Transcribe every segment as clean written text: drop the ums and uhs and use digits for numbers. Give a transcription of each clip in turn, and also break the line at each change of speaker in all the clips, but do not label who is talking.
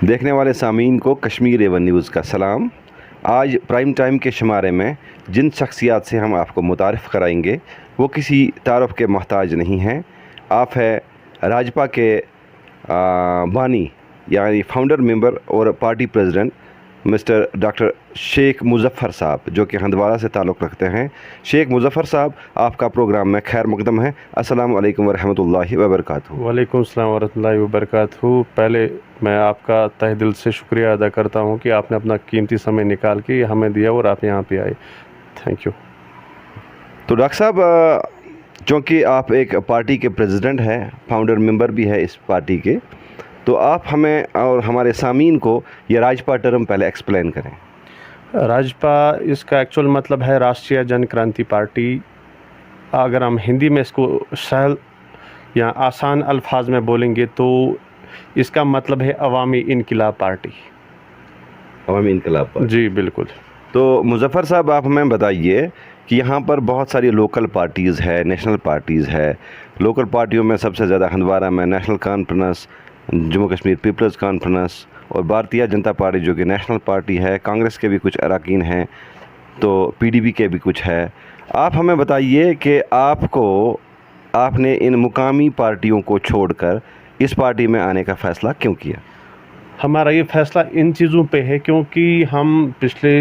देखने वाले सामीन को कश्मीर A1 न्यूज़ का सलाम। आज प्राइम टाइम के शुमारे में जिन शख्सियात से हम आपको मुतारिफ़ कराएंगे वो किसी तारुफ के मोहताज नहीं हैं। आप है राजपा के बानी यानी फाउंडर मेंबर और party president mister doctor Sheikh Muzaffar sahab, जो कि हंदवारा से ताल्लुक़ रखते हैं। शेख मुज़फ़्फ़र साहब, आपका प्रोग्राम में खैर मक़दम है। अस्सलामु अलैकुम वरहमतुल्लाहि वबरकातुहू।
वालेकुम अस्सलाम वरहमतुल्लाहि वबरकातुहू। पहले मैं आपका तहे दिल से शुक्रिया अदा करता हूँ कि आपने अपना कीमती समय निकाल के हमें दिया और आप यहाँ पे आए। Thank you.
तो डॉक्टर साहब, चूँकि आप एक पार्टी के प्रेसिडेंट हैं, फाउंडर मेंबर भी है इस पार्टी के, तो आप हमें और हमारे सामीन को ये राजपा टर्म पहले एक्सप्लेन करें।
राजपा, इसका एक्चुअल मतलब है राष्ट्रीय जन क्रांति पार्टी। अगर हम हिंदी में इसको सहल या आसान अल्फाज में बोलेंगे तो इसका मतलब है अवामी इनकलाब पार्टी।
अवामी इनकलाब पार्टी,
जी बिल्कुल।
तो मुज़फ़्फ़र साहब, आप हमें बताइए कि यहाँ पर बहुत सारी लोकल पार्टीज़ है, नेशनल पार्टीज़ है। लोकल पार्टियों में सबसे ज़्यादा हंदवारा में national conference, Jammu Kashmir people's conference और भारतीय जनता पार्टी जो कि नेशनल पार्टी है। कांग्रेस के भी कुछ अरकान हैं, तो पीडीपी के भी कुछ है। आप हमें बताइए कि आपने इन मुकामी पार्टियों को छोड़कर इस पार्टी में आने का फ़ैसला क्यों किया?
हमारा ये फ़ैसला इन चीज़ों पे है क्योंकि हम पिछले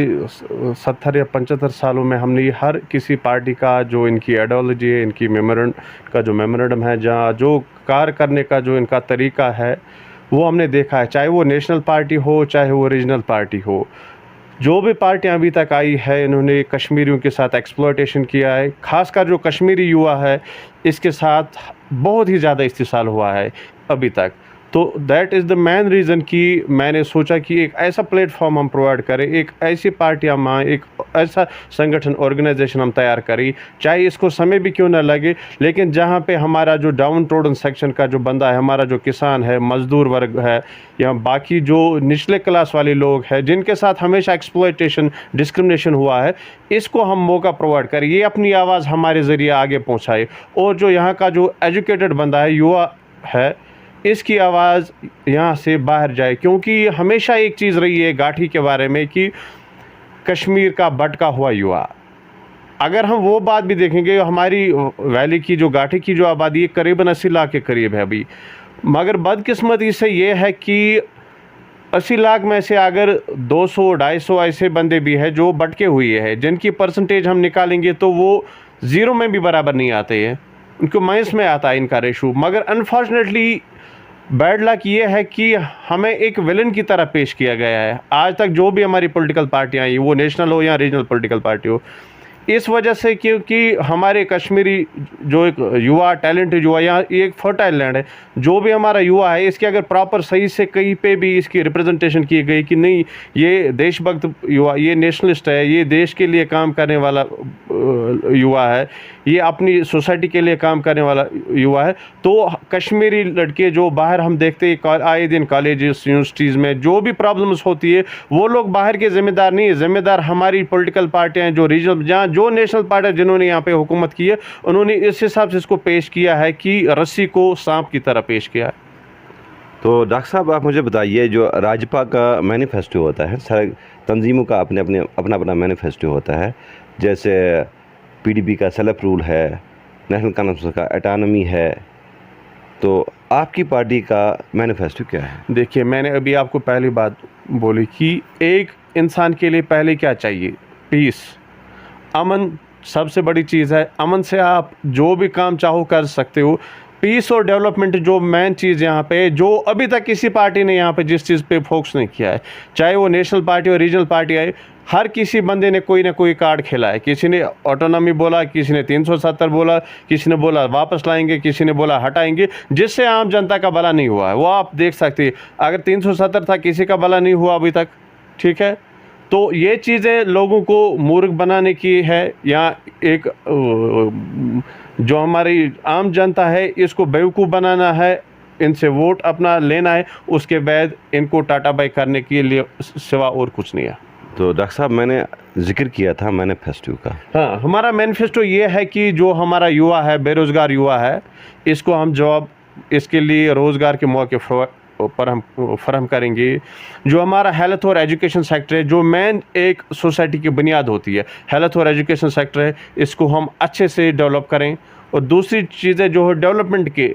70 या 75 सालों में हमने हर किसी पार्टी का जो इनकी आइडियोलॉजी है, इनकी मेमोरेंडम है, जहाँ जो कार्य करने का जो इनका तरीका है वो हमने देखा है। चाहे वो नेशनल पार्टी हो, चाहे वो रीजनल पार्टी हो, जो भी पार्टियां अभी तक आई है, इन्होंने कश्मीरियों के साथ एक्सप्लॉयटेशन किया है। ख़ासकर जो कश्मीरी युवा है, इसके साथ बहुत ही ज़्यादा इस्तेसाल हुआ है अभी तक। तो that is the main reason कि मैंने सोचा कि एक ऐसा प्लेटफॉर्म हम प्रोवाइड करें, एक ऐसी पार्टी हम एक ऐसा संगठन, ऑर्गेनाइजेशन हम तैयार करें, चाहे इसको समय भी क्यों ना लगे, लेकिन जहाँ पे हमारा जो डाउन ट्रोडन सेक्शन का जो बंदा है, हमारा जो किसान है, मज़दूर वर्ग है, या बाकी जो निचले क्लास वाले लोग हैं जिनके साथ हमेशा एक्सप्लॉयटेशन, डिस्क्रिमिनेशन हुआ है, इसको हम मौका प्रोवाइड करें, ये अपनी आवाज़ हमारे ज़रिए आगे पहुँचाए। और जो यहाँ का जो एजुकेटेड बंदा है, युवा है, इसकी आवाज़ यहाँ से बाहर जाए। क्योंकि हमेशा एक चीज़ रही है गाठी के बारे में कि कश्मीर का भटका हुआ युवा, अगर हम वो बात भी देखेंगे, हमारी वैली की जो गाठी की जो आबादी है करीबन 80 लाख के करीब है अभी, मगर बदकिस्मती से ये है कि 80 लाख में से अगर 200-250 ऐसे बंदे भी हैं जो भटके हुए हैं, जिनकी परसेंटेज हम निकालेंगे तो वो ज़ीरो में भी बराबर नहीं आते हैं, उनको माइनस में आता है इनका रेशो। मगर अनफॉर्चुनेटली बैड लक ये है कि हमें एक विलन की तरह पेश किया गया है आज तक। जो भी हमारी पॉलिटिकल पार्टियां आई, वो नेशनल हो या रीजनल पॉलिटिकल पार्टी हो, इस वजह से क्योंकि हमारे कश्मीरी जो एक युवा टैलेंट युवा, यहाँ ये एक फर्टाइल लैंड है, जो भी हमारा युवा है इसके अगर प्रॉपर सही से कहीं पे भी इसकी रिप्रेजेंटेशन की गई कि नहीं ये देशभक्त युवा, ये नेशनलिस्ट है, ये देश के लिए काम करने वाला युवा है, ये अपनी सोसाइटी के लिए काम करने वाला युवा है, तो कश्मीरी लड़के जो बाहर हम देखते हैं आए दिन कॉलेजेस यूनिवर्सिटीज़ में जो भी प्रॉब्लम्स होती है, वो लोग बाहर के ज़िम्मेदार नहीं है, ज़िम्मेदार हमारी पॉलिटिकल पार्टियाँ जो रीजनल, जहाँ जो नेशनल पार्टी जिन्होंने यहाँ पे हुकूमत की है, उन्होंने इस हिसाब से इसको पेश किया है कि रस्सी को सांप की तरह पेश किया है।
तो डॉक्टर साहब, आप मुझे बताइए, जो राजपा का मैनिफेस्टो होता है, सारे तंजीमों का अपना अपना मैनिफेस्टो होता है। जैसे पीडीपी का सेल्फ रूल है, नेशनल कॉन्फ्रेंस का ऑटोनॉमी है, तो आपकी पार्टी का मैनिफेस्टो क्या है?
देखिए, मैंने अभी आपको पहली बात बोली कि एक इंसान के लिए पहले क्या चाहिए? पीस, अमन सबसे बड़ी चीज़ है। अमन से आप जो भी काम चाहो कर सकते हो। पीस और डेवलपमेंट जो मेन चीज़ यहाँ पे, जो अभी तक किसी पार्टी ने यहाँ पे जिस चीज़ पे फोकस नहीं किया है, चाहे वो नेशनल पार्टी और रीजनल पार्टी आए, हर किसी बंदे ने कोई ना कोई कार्ड खेला है। किसी ने ऑटोनॉमी बोला, किसी ने 370 बोला, किसी ने बोला वापस लाएंगे, किसी ने बोला हटाएंगे, जिससे आम जनता का भला नहीं हुआ है। वो आप देख सकते हैं, अगर 370 था, किसी का भला नहीं हुआ अभी तक, ठीक है। तो ये चीज़ें लोगों को मूर्ख बनाने की है, या एक जो हमारी आम जनता है इसको बेवकूफ़ बनाना है, इनसे वोट अपना लेना है, उसके बाद इनको टाटा बाई करने के लिए सिवा और कुछ नहीं है।
तो डॉक्टर साहब, मैंने जिक्र किया था मैनिफेस्टो का।
हाँ, हमारा मैनिफेस्टो ये है कि जो हमारा युवा है, बेरोज़गार युवा है, इसको हम जॉब, इसके लिए रोज़गार के मौके फराहम करेंगे। जो हमारा हेल्थ और एजुकेशन सेक्टर है, जो मेन एक सोसाइटी की बुनियाद होती है, हेल्थ और एजुकेशन सेक्टर है, इसको हम अच्छे से डेवलप करें। और दूसरी चीज़ें जो है डेवलपमेंट के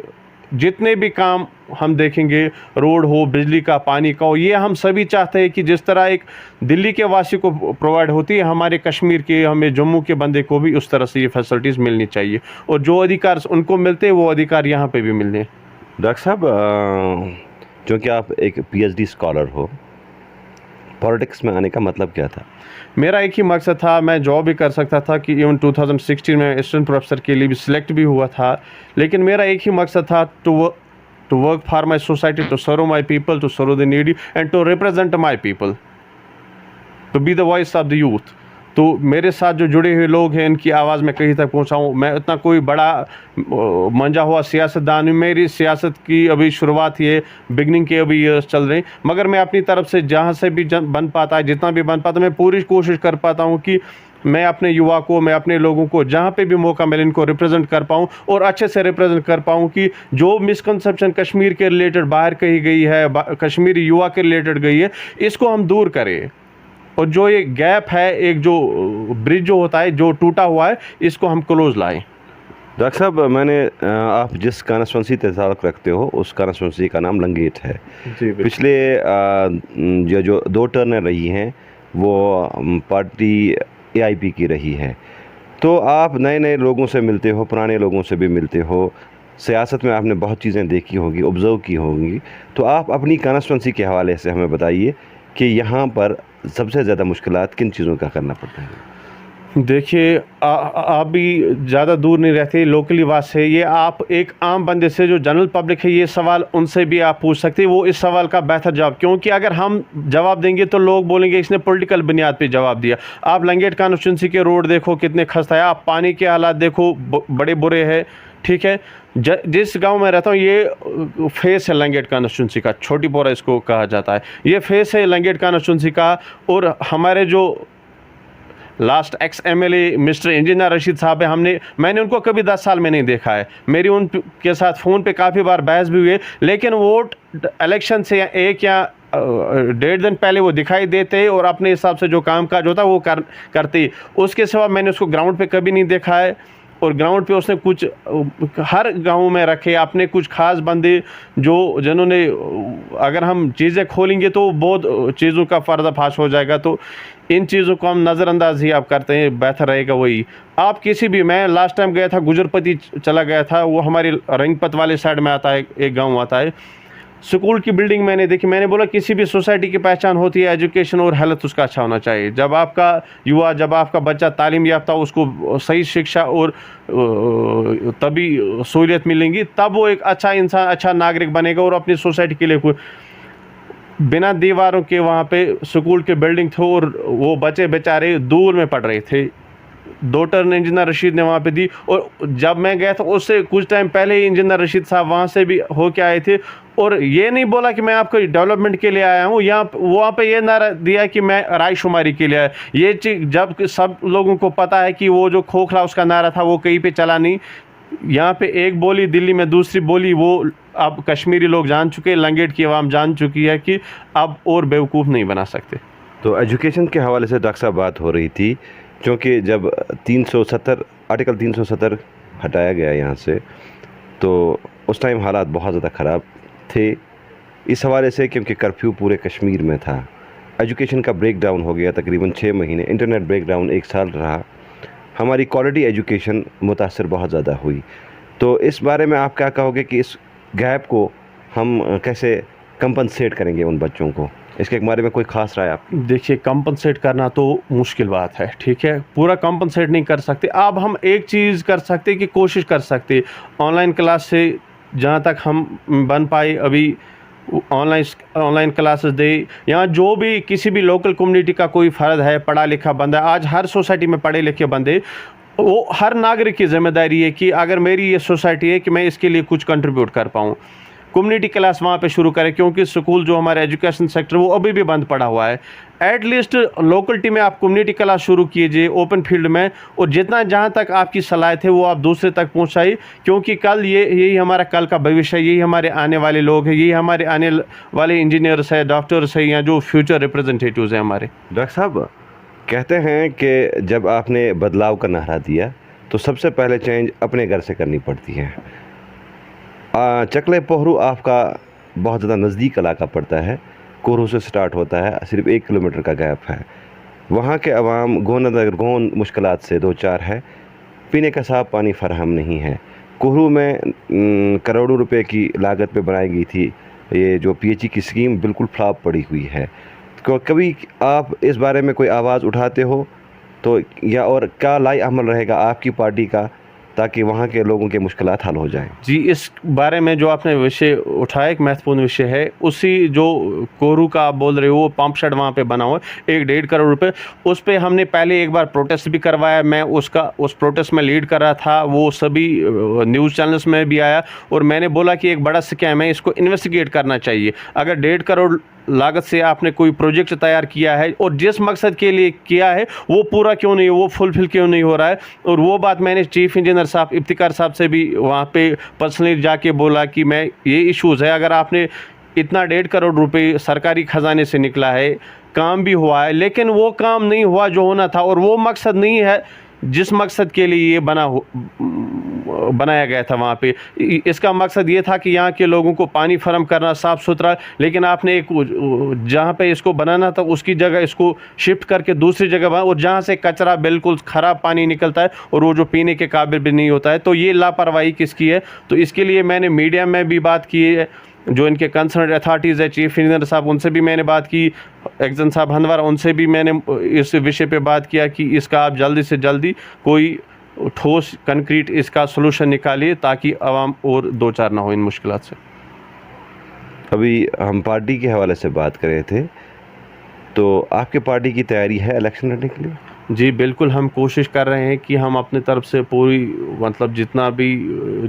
जितने भी काम हम देखेंगे, रोड हो, बिजली का, पानी का हो, ये हम सभी चाहते हैं कि जिस तरह एक दिल्ली के वासी को प्रोवाइड होती है, हमारे कश्मीर के, हमें जम्मू के बंदे को भी उस तरह से ये फैसिलिटीज़ मिलनी चाहिए। और जो अधिकार उनको मिलते हैं वो अधिकार यहाँ पे भी मिलने।
डॉक्टर साहब, चूँकि आप एक पीएचडी स्कॉलर हो, पॉलिटिक्स में आने का मतलब क्या था?
मेरा एक ही मकसद था, मैं जॉब भी कर सकता था कि इवन 2016 में असिस्टेंट प्रोफेसर के लिए भी सिलेक्ट भी हुआ था, लेकिन मेरा एक ही मकसद था to work for my society, to serve my people, to serve the needy and to represent my people, to be the voice of the youth. तो मेरे साथ जो जुड़े हुए लोग हैं, इनकी आवाज़ मैं कहीं तक पहुंचाऊं। मैं इतना कोई बड़ा मंजा हुआ सियासतदान हूँ, मेरी सियासत की अभी शुरुआत ही है, बिगनिंग के अभी ईयर्स चल रहे हैं, मगर मैं अपनी तरफ से जहाँ से भी बन पाता है, जितना भी बन पाता, मैं पूरी कोशिश कर पाता हूँ कि मैं अपने युवा को, मैं अपने लोगों को जहाँ पे भी मौका मिले इनको रिप्रेजेंट कर पाऊँ और अच्छे से रिप्रेजेंट कर पाऊँ कि जो मिसकंसेप्शन कश्मीर के रिलेटेड बाहर कही गई है, कश्मीरी युवा के रिलेटेड गई है, इसको हम दूर करें। और जो ये गैप है, एक जो ब्रिज जो होता है, जो टूटा हुआ है, इसको हम क्लोज लाएं।
डॉक्टर साहब, आप जिस कॉन्स्टिट्यूंसी से ताल्लुक़ रखते हो, उस कॉन्स्टिट्यूंसी का नाम लंगेट है।
जी,
पिछले जो 2 टर्नें रही हैं वो पार्टी एआईपी की रही है। तो आप नए नए लोगों से मिलते हो, पुराने लोगों से भी मिलते हो, सियासत में आपने बहुत चीज़ें देखी होंगी, ऑब्ज़र्व की होंगी। तो आप अपनी कॉन्स्टिट्यूंसी के हवाले से हमें बताइए कि यहाँ पर सबसे ज़्यादा मुश्किलात किन चीज़ों का करना पड़ता है?
देखिए, आप भी ज़्यादा दूर नहीं रहते, लोकली वास है ये। आप एक आम बंदे से, जो जनरल पब्लिक है, ये सवाल उनसे भी आप पूछ सकते हैं, वो इस सवाल का बेहतर जवाब, क्योंकि अगर हम जवाब देंगे तो लोग बोलेंगे इसने पॉलिटिकल बुनियाद पे जवाब दिया। आप लंगेट कॉन्स्टिट्यूंसी के रोड देखो कितने खस्ता है, आप पानी के हालात देखो बड़े बुरे हैं, ठीक है। जिस गांव में रहता हूँ, ये फेस है लंगेट कॉन्स्टिट्यूंसी का, छोटी पोरा इसको कहा जाता है, ये फेस है लंगेट कॉन्स्टिट्यूंसी का। और हमारे जो last ex MLA mister engineer Rashid साहब है, मैंने उनको कभी 10 साल में नहीं देखा है। मेरी उनके साथ फ़ोन पे काफ़ी बार बहस भी हुई है, लेकिन वोट इलेक्शन से 1 या 1.5 दिन पहले वो दिखाई देते और अपने हिसाब से जो काम काज होता है वो करते। उसके सिवा मैंने उसको ग्राउंड पे कभी नहीं देखा है। और ग्राउंड पे उसने कुछ हर गांव में रखे अपने कुछ खास बंदे, जिन्होंने, अगर हम चीज़ें खोलेंगे तो बहुत चीज़ों का पर्दाफाश हो जाएगा। तो इन चीज़ों को हम नज़रअंदाज ही आप करते हैं, बेहतर रहेगा वही। आप किसी भी, मैं लास्ट टाइम गया था गुजरपति चला गया था, वो हमारी रंगपत वाले साइड में आता है, एक गाँव आता है, स्कूल की बिल्डिंग मैंने देखी। मैंने बोला किसी भी सोसाइटी की पहचान होती है एजुकेशन और हेल्थ उसका अच्छा होना चाहिए। जब आपका युवा, जब आपका बच्चा तालीम याफ्ता, उसको सही शिक्षा और तभी सहूलियत मिलेंगी, तब वो एक अच्छा इंसान, अच्छा नागरिक बनेगा और अपनी सोसाइटी के लिए कोई, बिना दीवारों के वहाँ पे स्कूल के बिल्डिंग थे और वो बच्चे बेचारे दूर में पढ़ रहे थे। 2 टर्न इंजीनियर रशीद ने वहाँ पे दी। और जब मैं गया था उससे कुछ टाइम पहले ही इंजीनियर रशीद साहब वहाँ से भी होके आए थे, और ये नहीं बोला कि मैं आपको डेवलपमेंट के लिए आया हूँ, यहाँ वहाँ पे ये नारा दिया कि मैं रायशुमारी के लिए आया। ये चीज़ जब सब लोगों को पता है कि वो जो खोखला उसका नारा था वो कहीं पे चला नहीं। यहाँ पे एक बोली दिल्ली में, दूसरी बोली वो अब कश्मीरी लोग जान चुके, लंगेट की आवाम जान चुकी है कि अब और बेवकूफ़ नहीं बना सकते।
तो एजुकेशन के हवाले से डॉक्टर साहब बात हो रही थी, क्योंकि जब 370 आर्टिकल 370 हटाया गया यहाँ से, तो उस टाइम हालात बहुत ज़्यादा ख़राब थे इस हवाले से, क्योंकि कर्फ्यू पूरे कश्मीर में था। एजुकेशन का ब्रेक डाउन हो गया तकरीबन 6 महीने, इंटरनेट ब्रेक डाउन 1 साल रहा, हमारी क्वालिटी एजुकेशन मुतासर बहुत ज़्यादा हुई। तो इस बारे में आप क्या कहोगे कि इस गैप को हम कैसे कंपनसेट करेंगे उन बच्चों को? इसके बारे में कोई ख़ास राय आप?
देखिए, कंपनसेट करना तो मुश्किल बात है, ठीक है, पूरा कंपनसेट नहीं कर सकते। अब हम एक चीज़ कर सकते कि कोशिश कर सकते, ऑनलाइन क्लास से जहाँ तक हम बन पाए अभी ऑनलाइन क्लासेस दे। यहाँ जो भी किसी भी लोकल कम्युनिटी का कोई फ़र्द है, पढ़ा लिखा बंदा, आज हर सोसाइटी में पढ़े लिखे बंदे, वो हर नागरिक की जिम्मेदारी है कि अगर मेरी ये सोसाइटी है कि मैं इसके लिए कुछ कंट्रीब्यूट कर पाऊँ। कम्युनिटी क्लास वहाँ पे शुरू करें, क्योंकि स्कूल जो हमारे एजुकेशन सेक्टर वो अभी भी बंद पड़ा हुआ है। एटलीस्ट लोकलिटी में आप कम्युनिटी क्लास शुरू कीजिए ओपन फील्ड में, और जितना जहाँ तक आपकी सलाहियत है वो आप दूसरे तक पहुँचाइए, क्योंकि कल यही हमारा कल का भविष्य है, यही हमारे आने वाले लोग हैं, यही हमारे आने वाले इंजीनियर्स हैं, डॉक्टर्स हैं, या जो फ्यूचर रिप्रेजेंटेटिव्स हैं हमारे।
डॉक्टर साहब, कहते हैं कि जब आपने बदलाव का नारा दिया तो सबसे पहले चेंज अपने घर से करनी पड़ती है। चकले पोहरू आपका बहुत ज़्यादा नज़दीक इलाका पड़ता है, कोहरू से स्टार्ट होता है, सिर्फ 1 किलोमीटर का गैप है। वहाँ के अवाम गोन मुश्किलात से दो चार है, पीने का साफ पानी फराहम नहीं है। कोहरू में करोड़ों रुपए की लागत पे बनाई गई थी ये जो पीएचई की स्कीम, बिल्कुल फ्लॉप पड़ी हुई है। कभी आप इस बारे में कोई आवाज़ उठाते हो तो, या और क्या लाई अमल रहेगा आपकी पार्टी का ताकि वहाँ के लोगों के मुश्किलात हल हो जाएं?
जी, इस बारे में जो आपने विषय उठाया एक महत्वपूर्ण विषय है। उसी जो कोरू का आप बोल रहे हो वो पंप शेड वहाँ पे बना हुआ है 1-1.5 करोड़ रुपए, उस पे हमने पहले एक बार प्रोटेस्ट भी करवाया। मैं उस प्रोटेस्ट में लीड कर रहा था, वो सभी न्यूज़ चैनल्स में भी आया, और मैंने बोला कि एक बड़ा स्कैम है, इसको इन्वेस्टिगेट करना चाहिए। अगर 1.5 करोड़ लागत से आपने कोई प्रोजेक्ट तैयार किया है और जिस मकसद के लिए किया है वो पूरा क्यों नहीं, वो फुलफिल क्यों नहीं हो रहा है। और वो बात मैंने चीफ इंजीनियर साहब इफ्तिकार साहब से भी वहाँ पे पर्सनली जाके बोला कि मैं ये इश्यूज़ है, अगर आपने इतना 1.5 करोड़ रुपए सरकारी खजाने से निकला है, काम भी हुआ है, लेकिन वो काम नहीं हुआ जो होना था, और वो मकसद नहीं है जिस मकसद के लिए ये बनाया गया था। वहाँ पे इसका मकसद ये था कि यहाँ के लोगों को पानी फराहम करना साफ़ सुथरा, लेकिन आपने एक जहाँ पे इसको बनाना था उसकी जगह इसको शिफ्ट करके दूसरी जगह बना, और जहाँ से कचरा बिल्कुल ख़राब पानी निकलता है और वो जो पीने के काबिल भी नहीं होता है। तो ये लापरवाही किसकी है? तो इसके लिए मैंने मीडिया में भी बात की है, जो इनके कंसर्न अथॉरिटीज़ है, चीफ इंजीनियर साहब उनसे भी मैंने बात की, एक्जन साहब हंदवारा उनसे भी मैंने इस विषय पे बात किया कि इसका आप जल्दी से जल्दी कोई ठोस कंक्रीट इसका सलूशन निकालिए, ताकि आवाम और दो चार ना हो इन मुश्किलात से।
अभी हम पार्टी के हवाले से बात कर रहे थे, तो आपके पार्टी की तैयारी है इलेक्शन लड़ने के लिए?
जी बिल्कुल, हम कोशिश कर रहे हैं कि हम अपने तरफ से पूरी मतलब जितना भी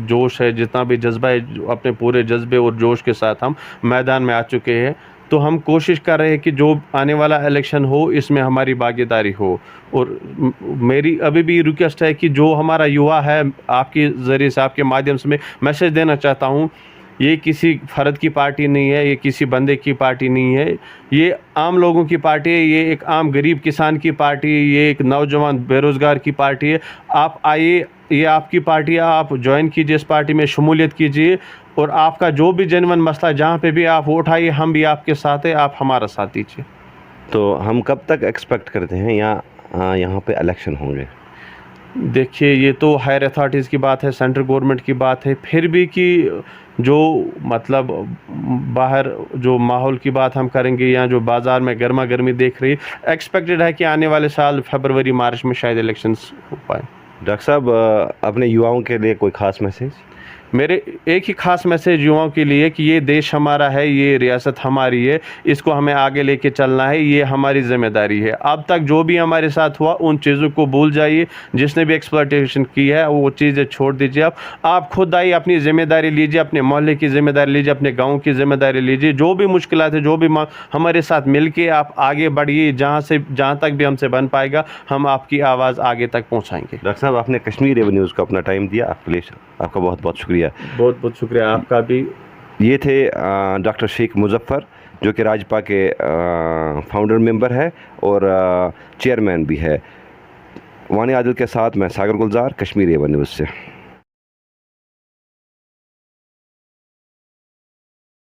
जोश है, जितना भी जज्बा है, अपने पूरे जज्बे और जोश के साथ हम मैदान में आ चुके हैं। तो हम कोशिश कर रहे हैं कि जो आने वाला इलेक्शन हो इसमें हमारी भागीदारी हो। और मेरी अभी भी रिक्वेस्ट है कि जो हमारा युवा है, आपके ज़रिए से, आपके माध्यम से मैं मैसेज देना चाहता हूँ, ये किसी फ़र्द की पार्टी नहीं है, ये किसी बंदे की पार्टी नहीं है, ये आम लोगों की पार्टी है, ये एक आम गरीब किसान की पार्टी है, ये एक नौजवान बेरोज़गार की पार्टी है। आप आइए, ये आपकी पार्टी है, आप ज्वाइन कीजिए, इस पार्टी में शमूलियत कीजिए, और आपका जो भी जेन्युइन मसला जहाँ पे भी आप वो उठाइए, हम भी आपके साथ हैं, आप हमारा साथ दीजिए।
तो हम कब तक एक्सपेक्ट करते हैं यहाँ पे इलेक्शन होंगे?
देखिए, ये तो हायर अथॉरिटीज़ की बात है, सेंट्रल गवर्नमेंट की बात है, फिर भी कि जो मतलब बाहर जो माहौल की बात हम करेंगे, या जो बाज़ार में गर्मा गर्मी देख रही है, एक्सपेक्टेड है कि आने वाले साल फरवरी मार्च में शायद इलेक्शंस हो पाए।
डॉक्टर साहब, अपने युवाओं के लिए कोई ख़ास मैसेज?
मेरे एक ही ख़ास मैसेज युवाओं के लिए कि ये देश हमारा है, ये रियासत हमारी है, इसको हमें आगे लेके चलना है, ये हमारी ज़िम्मेदारी है। अब तक जो भी हमारे साथ हुआ उन चीज़ों को भूल जाइए, जिसने भी एक्सप्लॉयटेशन की है वो चीज़ें छोड़ दीजिए। आप खुद आइए, अपनी ज़िम्मेदारी लीजिए, अपने मोहल्ले की ज़िम्मेदारी लीजिए, अपने गाँव की ज़िम्मेदारी लीजिए। जो भी मुश्किलात है, जो भी हमारे साथ मिल के आप आगे बढ़िए, जहाँ तक भी हमसे बन पाएगा हम आपकी आवाज़ आगे तक पहुँचाएँगे।
डॉक्टर साहब, आपने कश्मीर एवेन्यू न्यूज़ को अपना टाइम दिया, आपके लिए आपका बहुत बहुत शुक्रिया।
बहुत बहुत शुक्रिया आपका भी।
ये थे डॉक्टर शेख मुजफ्फर, जो कि राजपा के फाउंडर मेंबर है और चेयरमैन भी है। वानी आदिल के साथ मैं सागर गुलजार, कश्मीर एवेन्यू न्यूज़ से।